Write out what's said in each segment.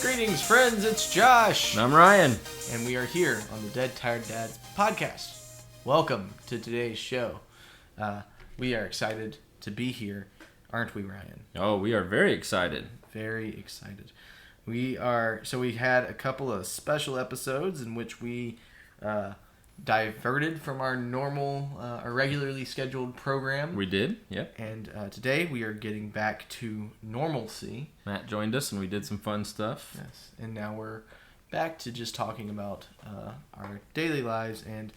Greetings, friends. It's Josh. And I'm Ryan. And we are here on the Dead Tired Dads podcast. Welcome to today's show. We are excited to be here, aren't we, Ryan? Oh, we are very excited. Very excited. We had a couple of special episodes in which we diverted from our normal, our regularly scheduled program. We did, yep. And today we are getting back to normalcy. Matt joined us and we did some fun stuff. Yes, and now we're back to just talking about our daily lives and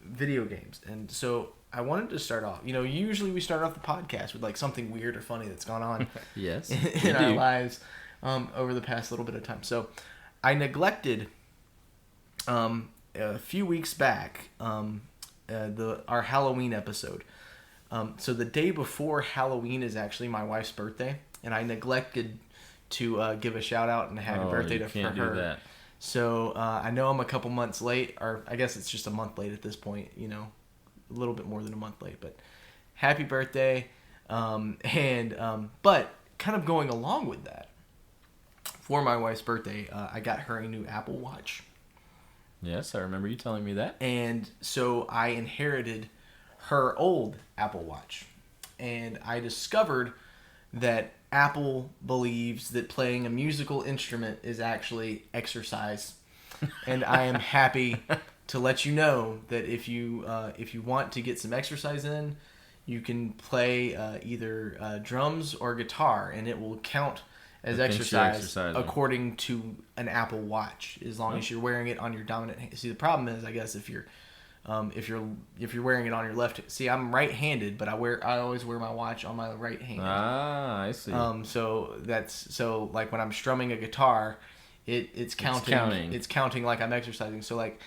video games. And so I wanted to start off, usually we start off the podcast with like something weird or funny that's gone on yes, in our lives over the past little bit of time. So I neglected a few weeks back our Halloween episode. So the day before Halloween is actually my wife's birthday, and I neglected to give a shout out and a happy birthday for her. Do that. So I know I'm a couple months late, or I guess it's just a month late at this point, a little bit more than a month late, but happy birthday. But kind of going along with that, for my wife's birthday, I got her a new Apple Watch. Yes, I remember you telling me that. And so I inherited her old Apple Watch. And I discovered that Apple believes that playing a musical instrument is actually exercise. And I am happy to let you know that if you want to get some exercise in, you can play either drums or guitar, and it will count as exercise according to an Apple Watch, as long as you're wearing it on your dominant hand. See, the problem is, I guess, if you're wearing it on your left. See, I'm right-handed, but I always wear my watch on my right hand. Ah, I see. So like when I'm strumming a guitar, it's counting. It's counting like I'm exercising. So like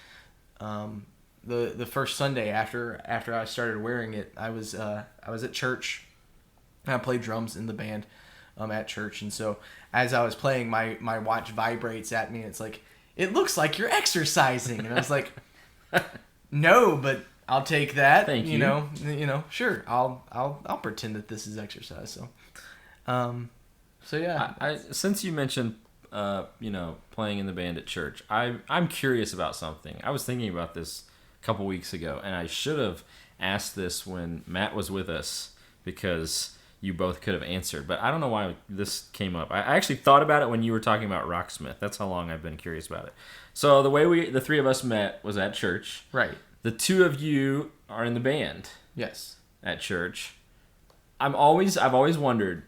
the first Sunday after I started wearing it, I was at church. I played drums in the band at church, and so as I was playing, my watch vibrates at me. And it's like, it looks like you're exercising, and I was like, no, but I'll take that. Thank you. Sure, I'll pretend that this is exercise. So yeah. I since you mentioned playing in the band at church, I'm curious about something. I was thinking about this a couple weeks ago, and I should have asked this when Matt was with us, because you both could have answered, but I don't know why this came up. I actually thought about it when you were talking about Rocksmith. That's how long I've been curious about it. So the way the three of us met was at church. Right. The two of you are in the band. Yes. At church. I've always wondered,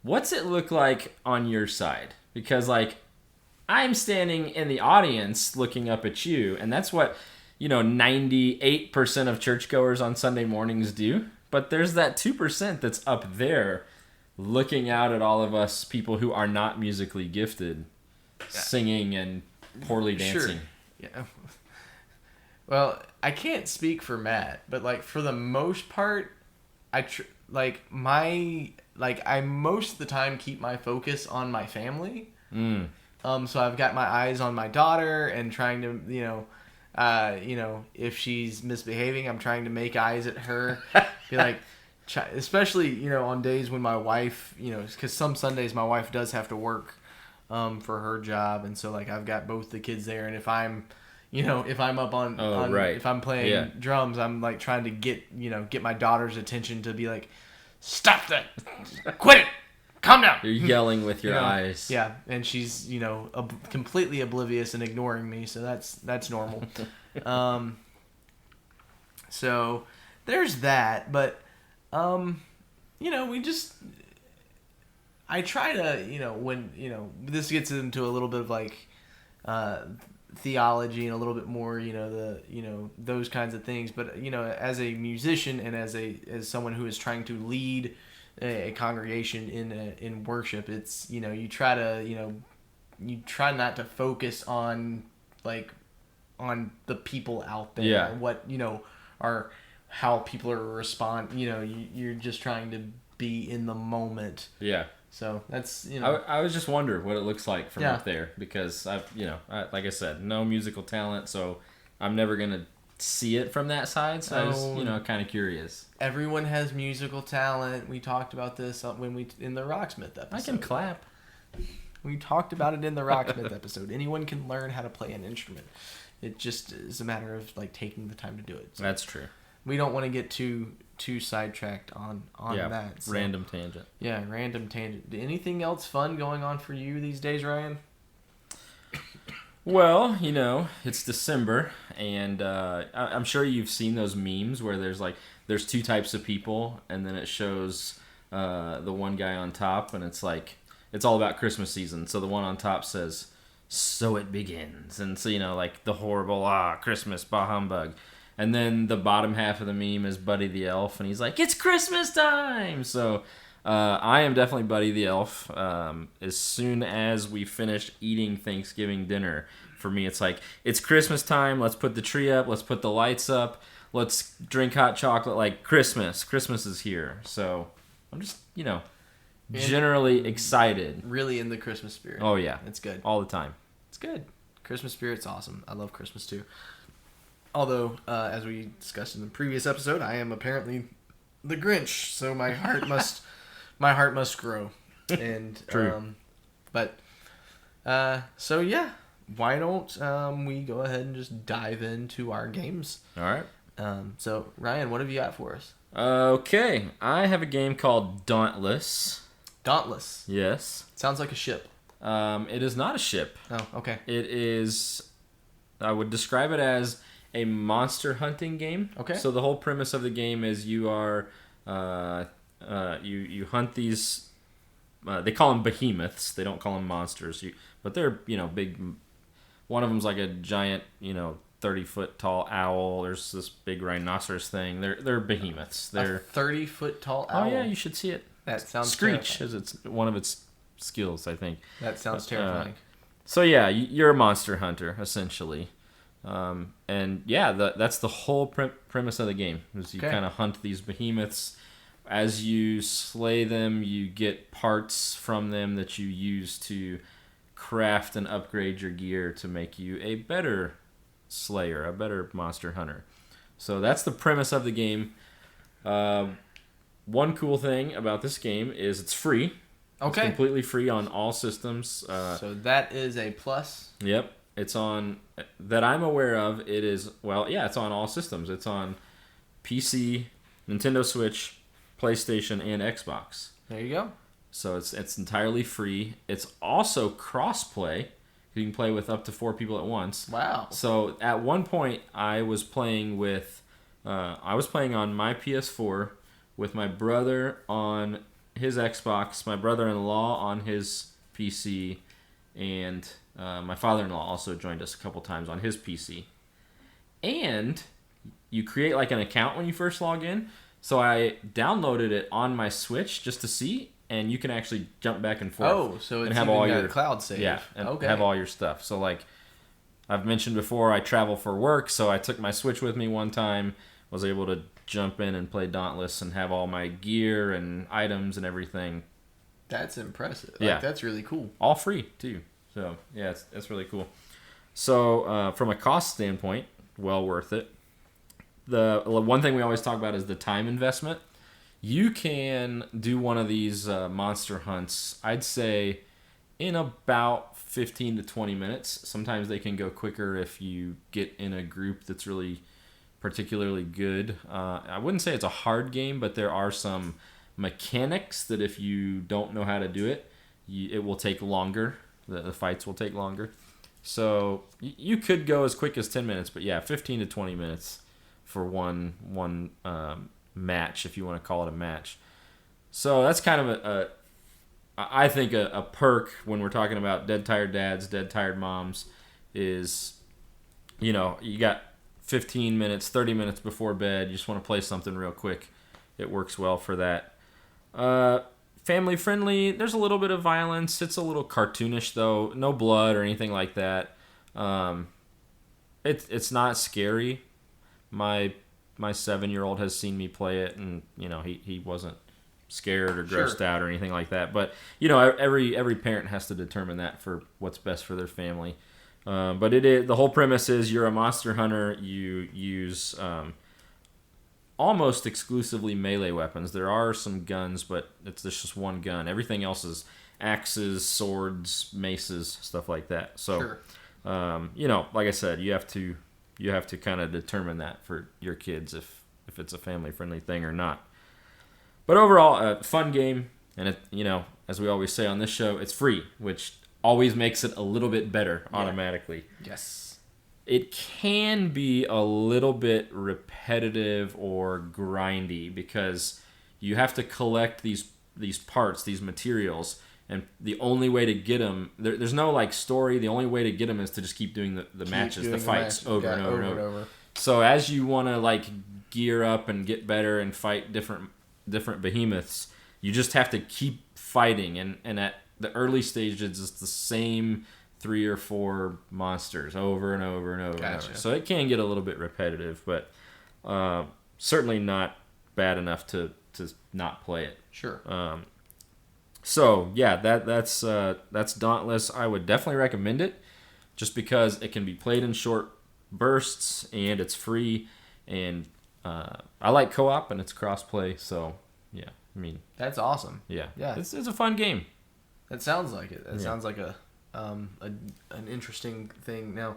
what's it look like on your side? Because like, I'm standing in the audience looking up at you, and that's what 98% of churchgoers on Sunday mornings do. But there's that 2% that's up there looking out at all of us people who are not musically gifted, singing and poorly dancing. Sure. Yeah. Well, I can't speak for Matt, but like for the most part, I most of the time keep my focus on my family. So I've got my eyes on my daughter and trying to, if she's misbehaving, I'm trying to make eyes at her. Be like, especially, on days when my wife, because some Sundays my wife does have to work for her job. And so, like, I've got both the kids there. And if I'm, up on if I'm playing drums, I'm, like, trying to get my daughter's attention to be like, stop that! Quit it! Calm down! You're yelling with your eyes. Yeah, and she's, completely oblivious and ignoring me, so that's normal. So there's that, but I try to, when this gets into a little bit of like theology and a little bit more, those kinds of things, but as a musician and as someone who is trying to lead a congregation in worship, it's you try not to focus on the people out there, what are how people are respond. You're just trying to be in the moment. Yeah. So that's I was just wondering what it looks like from up there, because I've like I said, no musical talent, so I'm never gonna see it from that side. So I was kind of curious. Everyone has musical talent. We talked about this when in the Rocksmith episode. I can clap. We talked about it in the Rocksmith episode. Anyone can learn how to play an instrument. It just is a matter of like taking the time to do it. So That's true. we don't want to get too sidetracked on that. So, random tangent. Yeah, random tangent. Anything else fun going on for you these days, Ryan? Well, it's December, and I'm sure you've seen those memes where there's two types of people, and then it shows the one guy on top, and it's like it's all about Christmas season. So the one on top says, "So it begins," and so like the horrible Christmas bah humbug, and then the bottom half of the meme is Buddy the Elf, and he's like, "It's Christmas time!" So I am definitely Buddy the Elf. As soon as we finish eating Thanksgiving dinner, for me it's like, it's Christmas time, let's put the tree up, let's put the lights up, let's drink hot chocolate, like Christmas is here. So I'm just, generally excited. Really in the Christmas spirit. Oh yeah. It's good. All the time. It's good. Christmas spirit's awesome. I love Christmas too. Although, as we discussed in the previous episode, I am apparently the Grinch, so my heart must grow. And True. So yeah, why don't we go ahead and just dive into our games? All right. So Ryan, what have you got for us? Okay, I have a game called Dauntless. Dauntless. Yes. Sounds like a ship. It is not a ship. Oh, okay. It is, I would describe it as a monster hunting game. Okay. So the whole premise of the game is you are, you hunt these, they call them behemoths. They don't call them monsters. But they're, big. One of them's like a giant, 30-foot tall owl. There's this big rhinoceros thing. They're behemoths. They're a 30-foot tall owl. Oh yeah, you should see it. That sounds Screech terrifying. is its one of its skills, I think. That sounds terrifying. So yeah, you're a monster hunter essentially, and yeah, that's the whole premise of the game. Is you kind of hunt these behemoths. As you slay them, you get parts from them that you use to craft and upgrade your gear to make you a better slayer, a better monster hunter. So that's the premise of the game. One cool thing about this game is it's free. Okay. It's completely free on all systems. So that is a plus. Yep. It's on, that I'm aware of, it is, it's on all systems. It's on PC, Nintendo Switch, PlayStation, and Xbox. There you go. So it's entirely free. It's also cross-play. You can play with up to 4 people at once. Wow. So at one point, I was playing on my PS4 with my brother on his Xbox, my brother-in-law on his PC, and my father-in-law also joined us a couple times on his PC. And you create like an account when you first log in. So I downloaded it on my Switch just to see, and you can actually jump back and forth. Oh, so it's and have even all got your a cloud save. Yeah, and okay. have all your stuff. So like I've mentioned before, I travel for work, so I took my Switch with me one time, was able to jump in and play Dauntless and have all my gear and items and everything. That's impressive. Yeah. That's really cool. All free, too. So, yeah, it's really cool. So, from a cost standpoint, well worth it. The one thing we always talk about is the time investment. You can do one of these monster hunts, I'd say, in about 15 to 20 minutes. Sometimes they can go quicker if you get in a group that's really particularly good. I wouldn't say it's a hard game, but there are some mechanics that if you don't know how to do it, it will take longer. The fights will take longer. So you could go as quick as 10 minutes, but yeah, 15 to 20 minutes for one match, if you want to call it a match. So that's kind of I think a perk when we're talking about dead tired dads, dead tired moms is, you got 15 minutes, 30 minutes before bed. You just want to play something real quick. It works well for that. Family friendly. There's a little bit of violence. It's a little cartoonish though. No blood or anything like that. It's not scary. My 7-year-old has seen me play it, and he wasn't scared or grossed out or anything like that. But every parent has to determine that for what's best for their family. But the whole premise is you're a monster hunter. You use almost exclusively melee weapons. There are some guns, but it's just one gun. Everything else is axes, swords, maces, stuff like that. So, Sure. like I said, you have to kind of determine that for your kids if it's a family friendly thing or not. But overall, a fun game, and as we always say on this show, it's free, which always makes it a little bit better automatically. Yes. It can be a little bit repetitive or grindy because you have to collect these parts, these materials, and the only way to get them, there's no like story. The only way to get them is to just keep doing the matches, the fights over and over and over. So as you want to like gear up and get better and fight different behemoths, you just have to keep fighting, and at the early stages it's the same 3 or 4 monsters over and over and over and over. So it can get a little bit repetitive, but certainly not bad enough to not play it. Sure. So yeah, that's Dauntless. I would definitely recommend it, just because it can be played in short bursts and it's free, and I like co-op and it's cross-play. So yeah, I mean that's awesome. Yeah, yeah, it's a fun game. That sounds like it. That sounds like an interesting thing. Now,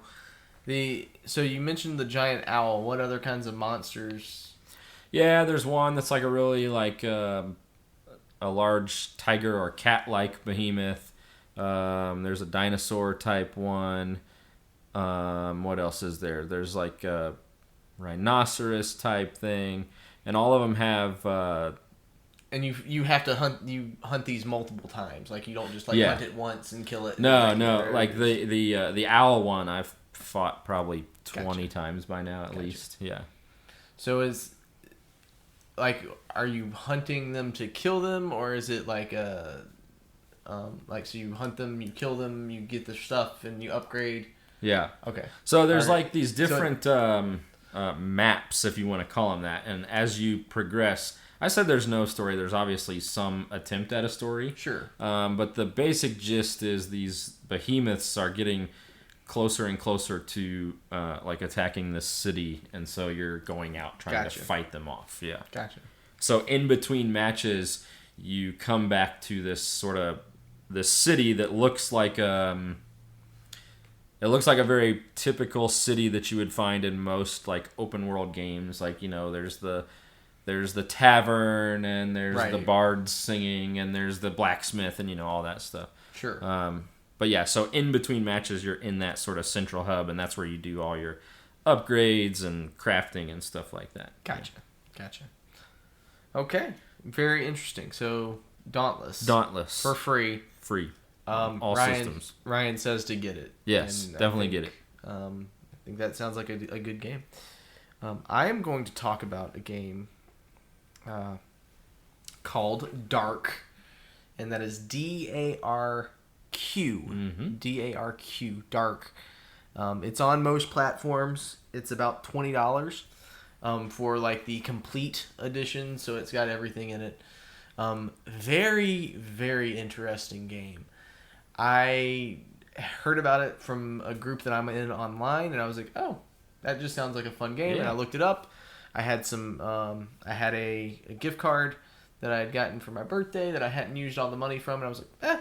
so you mentioned the giant owl. What other kinds of monsters? Yeah, there's one that's like a really like a large tiger or cat-like behemoth. There's a dinosaur type one. What else is there? There's like a rhinoceros type thing, and all of them have. And you have to hunt these multiple times. Like you don't just like hunt it once and kill it. No. Like the owl one, I've fought probably 20 times by now at least. Yeah. So are you hunting them to kill them, or is it like so you hunt them, you kill them, you get the stuff, and you upgrade? Yeah. Okay. So there's like these different maps, if you want to call them that, and as you progress. I said there's no story. There's obviously some attempt at a story. Sure. But the basic gist is these behemoths are getting closer and closer to like attacking this city, and so you're going out trying to fight them off. Yeah. Gotcha. So in between matches, you come back to this city that looks like it looks like a very typical city that you would find in most like open world games. Like there's the tavern, and there's the bards singing, and there's the blacksmith, and all that stuff. Sure. But yeah, so in between matches, you're in that sort of central hub, and that's where you do all your upgrades and crafting and stuff like that. Gotcha. Okay. Very interesting. So Dauntless. For free. All systems. Ryan says to get it. Yes, definitely get it. I think that sounds like a good game. I am going to talk about a game called Darq, and that is DARQ. DARQ. Darq. It's on most platforms. It's about $20 for like the complete edition, so it's got everything in it. Very, very interesting game. I heard about it from a group that I'm in online, and I was like, oh, that just sounds like a fun game. Yeah. And I looked it up. I had I had a gift card that I had gotten for my birthday that I hadn't used all the money from, and I was like,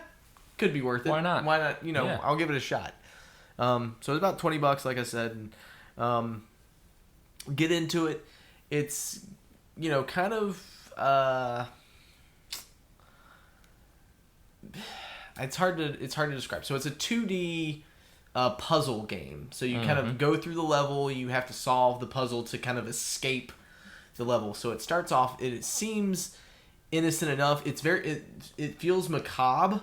could be worth it. Why not? I'll give it a shot. So it's about $20, like I said, and get into it. It's kind of it's hard to describe. So it's a 2D puzzle game. So you kind of go through the level. You have to solve the puzzle to kind of escape the level. So it starts off. It seems innocent enough. It's it feels macabre.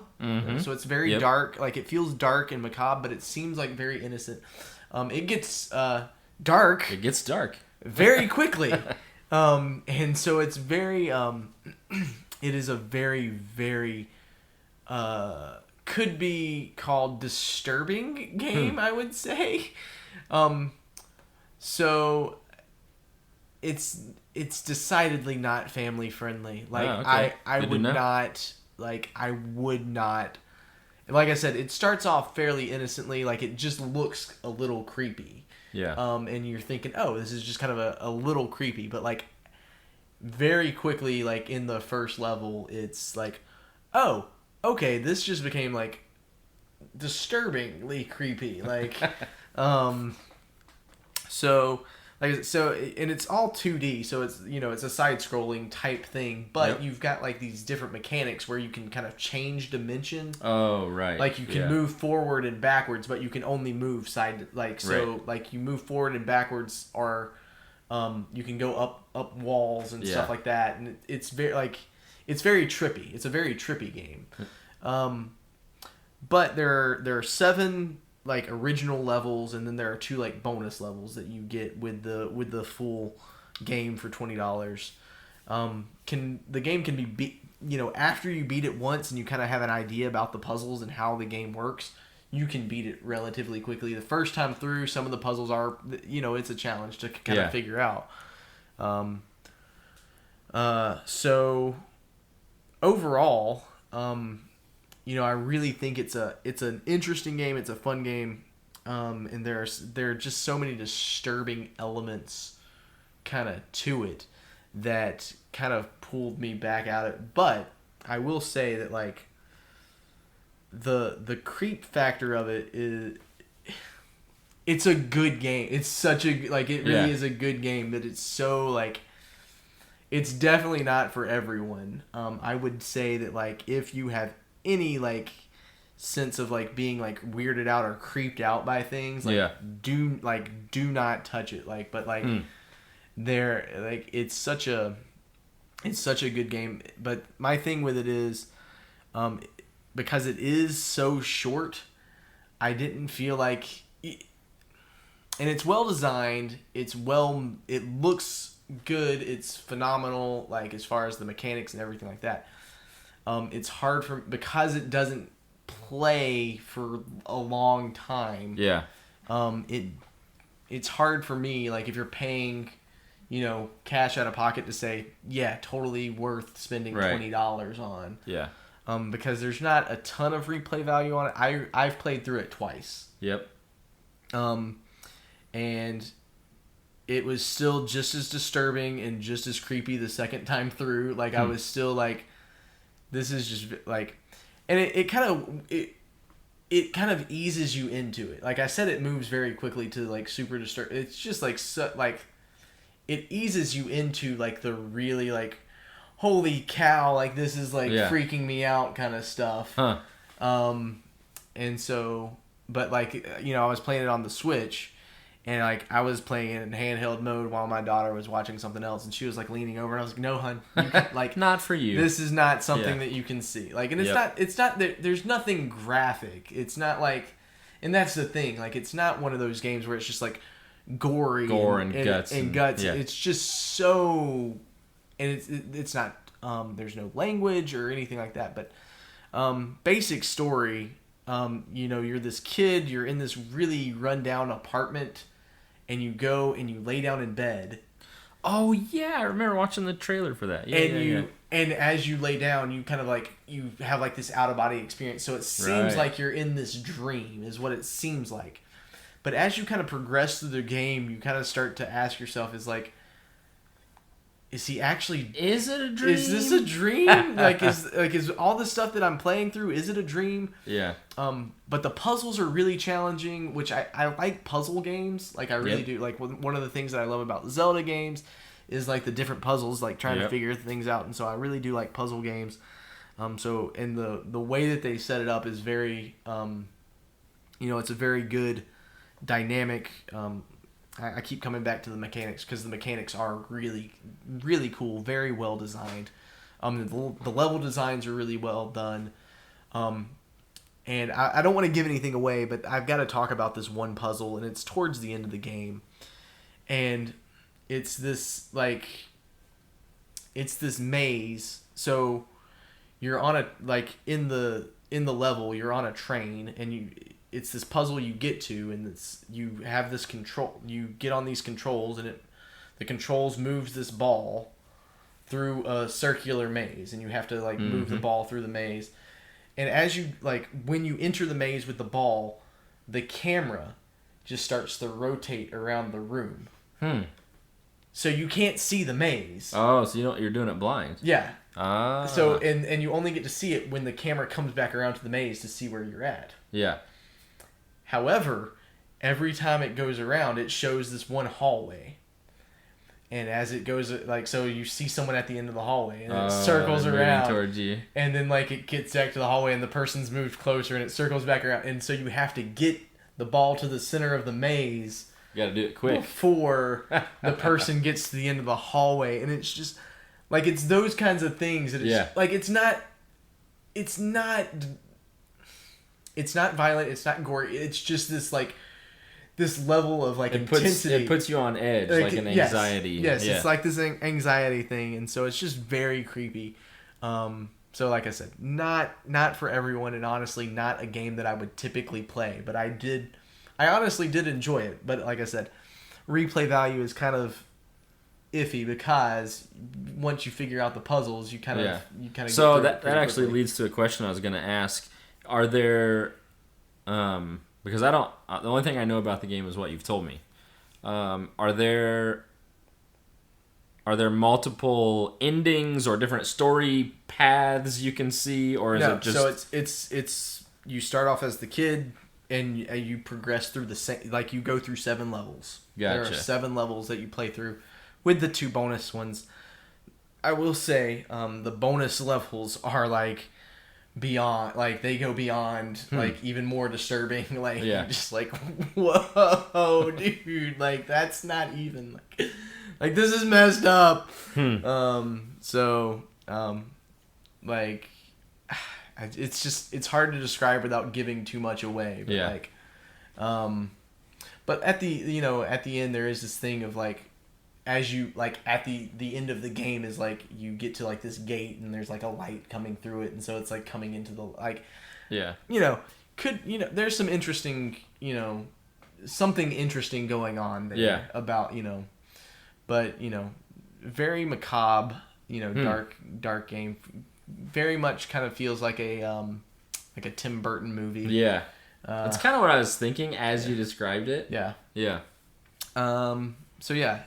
So it's very dark. Like it feels dark and macabre, but it seems like very innocent. It gets dark. It gets dark very quickly. And so it's very. It is a very, very. Could be called disturbing game, I would say. So it's decidedly not family friendly. Like I would not like like I said, it starts off fairly innocently, like it just looks a little creepy. Yeah. And you're thinking, oh, this is just kind of a little creepy, but like very quickly, like in the first level, it's like, oh, okay, this just became like disturbingly creepy. Like, um, so and it's all 2D, so it's it's a side scrolling type thing, but you've got like these different mechanics where you can kind of change dimension. Oh, right. Like you can move forward and backwards, but you can only move side like you move forward and backwards, or you can go up walls and stuff like that, and it's very trippy. It's a very trippy game. But there are 7 like original levels, and then there are 2 like bonus levels that you get with the full game for $20. The game can be beat, after you beat it once and you kind of have an idea about the puzzles and how the game works, you can beat it relatively quickly. The first time through, some of the puzzles are, it's a challenge to kind of figure out. So overall, I really think it's an interesting game. It's a fun game, and there are just so many disturbing elements, kind of to it, that kind of pulled me back out of it. But I will say that like the creep factor of it is, it's a good game. It's such a it really is a good game that it's so like. It's definitely not for everyone. I would say that like if you have any like sense of like being like weirded out or creeped out by things, do not touch it. It's such a good game. But my thing with it is, because it is so short, I didn't feel like, and it's well designed. It looks good. It's phenomenal. Like as far as the mechanics and everything like that. It's hard because it doesn't play for a long time. Yeah. It's hard for me, like if you're paying, cash out of pocket, to say, yeah, totally worth spending $20 on. Yeah. Because there's not a ton of replay value on it. I've played through it twice. Yep. And it was still just as disturbing and just as creepy the second time through. Like I was still like, this is just like, and it kind of eases you into it. Like I said, it moves very quickly to like super disturb. It's just like it eases you into like the really like, holy cow, like this is like freaking me out kind of stuff. Huh. And so, but like I was playing it on the Switch. And, like, I was playing it in handheld mode while my daughter was watching something else. And she was, like, leaning over. And I was like, no, hun. Like, not for you. This is not something that you can see. Like, and it's not, there's nothing graphic. It's not, like, and that's the thing. Like, it's not one of those games where it's just, like, gory. Gore and guts. And guts. Yeah. It's just so, and it's not, there's no language or anything like that. But, basic story, you're this kid. You're in this really rundown apartment. And you go and you lay down in bed. Oh yeah, I remember watching the trailer for that. Yeah, and as you lay down, you kind of like you have like this out of body experience. So it seems like you're in this dream, is what it seems like. But as you kind of progress through the game, you kind of start to ask yourself, is he actually? Is it a dream? Is this a dream? is all the stuff that I'm playing through? Is it a dream? Yeah. But the puzzles are really challenging, which I like puzzle games. Like I really do. Like one of the things that I love about the Zelda games is like the different puzzles, like trying to figure things out. And so I really do like puzzle games. So and the way that they set it up is very, it's a very good dynamic. I keep coming back to the mechanics because the mechanics are really, really cool, very well designed. The level designs are really well done. And I don't want to give anything away, but I've got to talk about this one puzzle, and it's towards the end of the game. And it's this maze. So you're on in the level, you're on a train, and it's this puzzle you get to, and you have this control. You get on these controls, and the controls moves this ball through a circular maze, and you have to move the ball through the maze. And as you when you enter the maze with the ball, the camera just starts to rotate around the room. So you can't see the maze. Oh, so you're doing it blind. Yeah. Ah. So and you only get to see it when the camera comes back around to the maze to see where you're at. Yeah. However, every time it goes around, it shows this one hallway. And as it goes, like, so you see someone at the end of the hallway, and it circles around towards you. And then, like, it gets back to the hallway, and the person's moved closer, and it circles back around. And so you have to get the ball to the center of the maze. You gotta do it quick before the person gets to the end of the hallway. And it's just, like, it's those kinds of things that it's, like, it's not violent, it's not gory. It's just this, like, this level of, like, intensity. It puts you on edge, like an anxiety. Yes, it's like this anxiety thing, and so it's just very creepy. So like I said, not for everyone, and honestly not a game that I would typically play, but I honestly did enjoy it. But like I said, replay value is kind of iffy because once you figure out the puzzles, you kind of So that actually leads to a question I was going to ask. Are there because the only thing I know about the game is what you've told me. Are there multiple endings or different story paths you can see, or is it just? So it's you start off as the kid and you progress through like you go through 7 levels. Gotcha. There are 7 levels that you play through, with the 2 bonus ones. I will say the bonus levels are like beyond, like they go beyond like even more disturbing. Like just like whoa, dude, like that's not even like this is messed up. Like it's hard to describe without giving too much away. But like, but at the end there is this thing of like, as you like at the end of the game is like you get to like this gate and there's like a light coming through it, and so it's like coming into the like there's some interesting something interesting going on there about but very macabre, dark game, very much kind of feels like a Tim Burton movie. That's kind of what I was thinking as you described it. So yeah,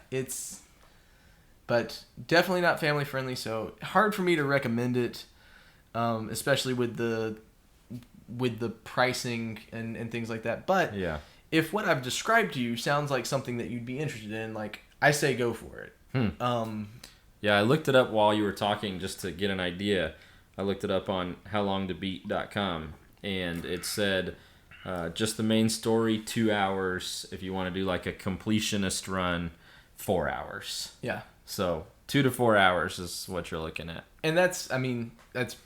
but definitely not family friendly, so hard for me to recommend it, especially with the pricing and things like that. But if what I've described to you sounds like something that you'd be interested in, like, I say go for it. I looked it up while you were talking just to get an idea. I looked it up on howlongtobeat.com, and it said just the main story 2 hours. If you want to do like a completionist run, 4 hours. So 2 to 4 hours is what you're looking at. And that's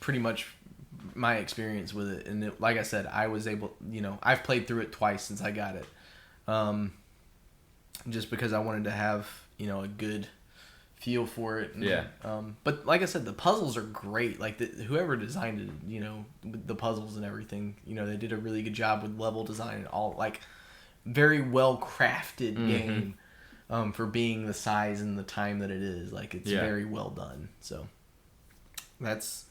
pretty much my experience with it. And like I said, I was able, I've played through it twice since I got it. Just because I wanted to have, a good feel for it. And, but like I said, the puzzles are great. Like whoever designed it, with the puzzles and everything, they did a really good job with level design and all, like very well crafted game, for being the size and the time that it is. Like it's very well done. So that's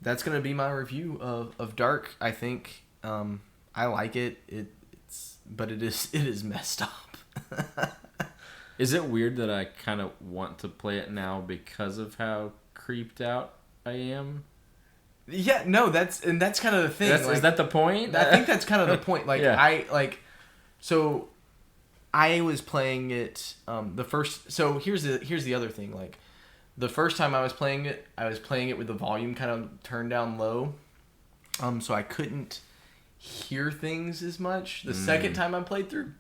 going to be my review of Darq. I think, I like it. But it is messed up. Is it weird that I kind of want to play it now because of how creeped out I am? Yeah, no, that's kind of the thing. Is that the point? I think that's kind of the point. Like so I was playing it the first. So here's the other thing. Like the first time I was playing it with the volume kind of turned down low, so I couldn't hear things as much. The second time I played through,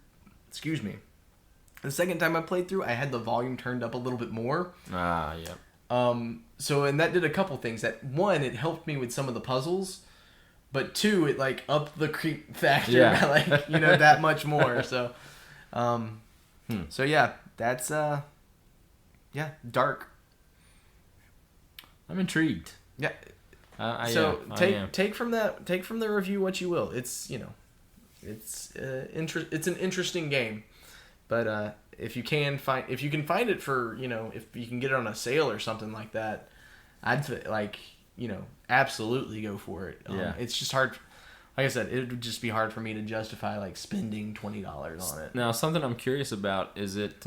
I had the volume turned up a little bit more. So, and that did a couple things. That one, it helped me with some of the puzzles, but 2, it like upped the creep factor that much more. So, so yeah, that's Darq. I'm intrigued. Yeah. Take from the review what you will. It's it's an interesting game, but if you can find it for if you can get it on a sale or something like that, I'd absolutely go for it. It's just hard. Like I said, it would just be hard for me to justify like spending $20 on it. Now, something I'm curious about is it.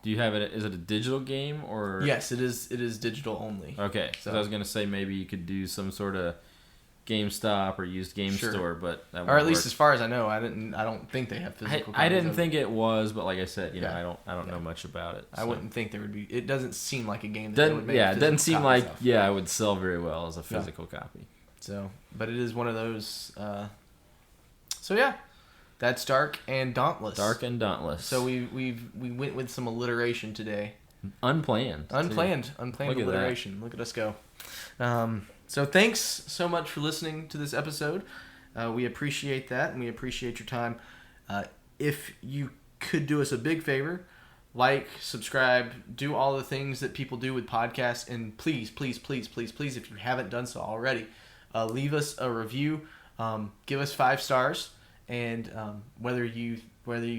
Do you have it? Is it a digital game or? Yes, it is. It is digital only. Okay, so I was gonna say maybe you could do some sort of GameStop or used game store, but that or at least work. as far as I know, I don't think they have physical. I didn't think it was, but like I said, I don't know much about it. So. I wouldn't think there would be. It doesn't seem like a game that doesn't, they would make. Yeah, it doesn't seem like of. it would sell very well as a physical copy. So, but it is one of those. So yeah, that's Darq and Dauntless. Darq and Dauntless. So we went with some alliteration today. Unplanned Alliteration. Look at us go. So thanks so much for listening to this episode. We appreciate that, and we appreciate your time. If you could do us a big favor, like, subscribe, do all the things that people do with podcasts, and please, if you haven't done so already, leave us a review. Give us 5 stars, and whether you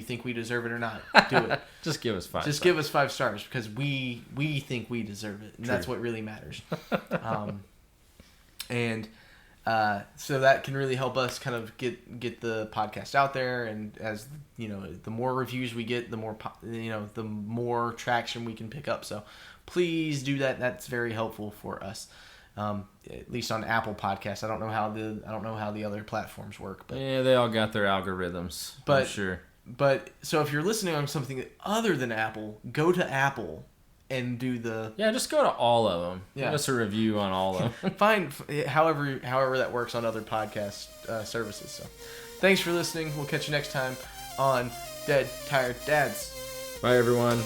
think we deserve it or not, do it. Just give us 5. Just give us 5 stars because we think we deserve it, and that's what really matters. And so that can really help us kind of get the podcast out there, and as you know, the more reviews we get, the more the more traction we can pick up. So please do that. That's very helpful for us. At least on Apple Podcasts. I don't know how the other platforms work, but yeah, they all got their algorithms. I'm sure. But so if you're listening on something other than Apple, go to Apple and do the just go to all of them. Yeah. Give us a review on all of them. Find however that works on other podcast services. So thanks for listening. We'll catch you next time on Dead Tired Dads. Bye everyone.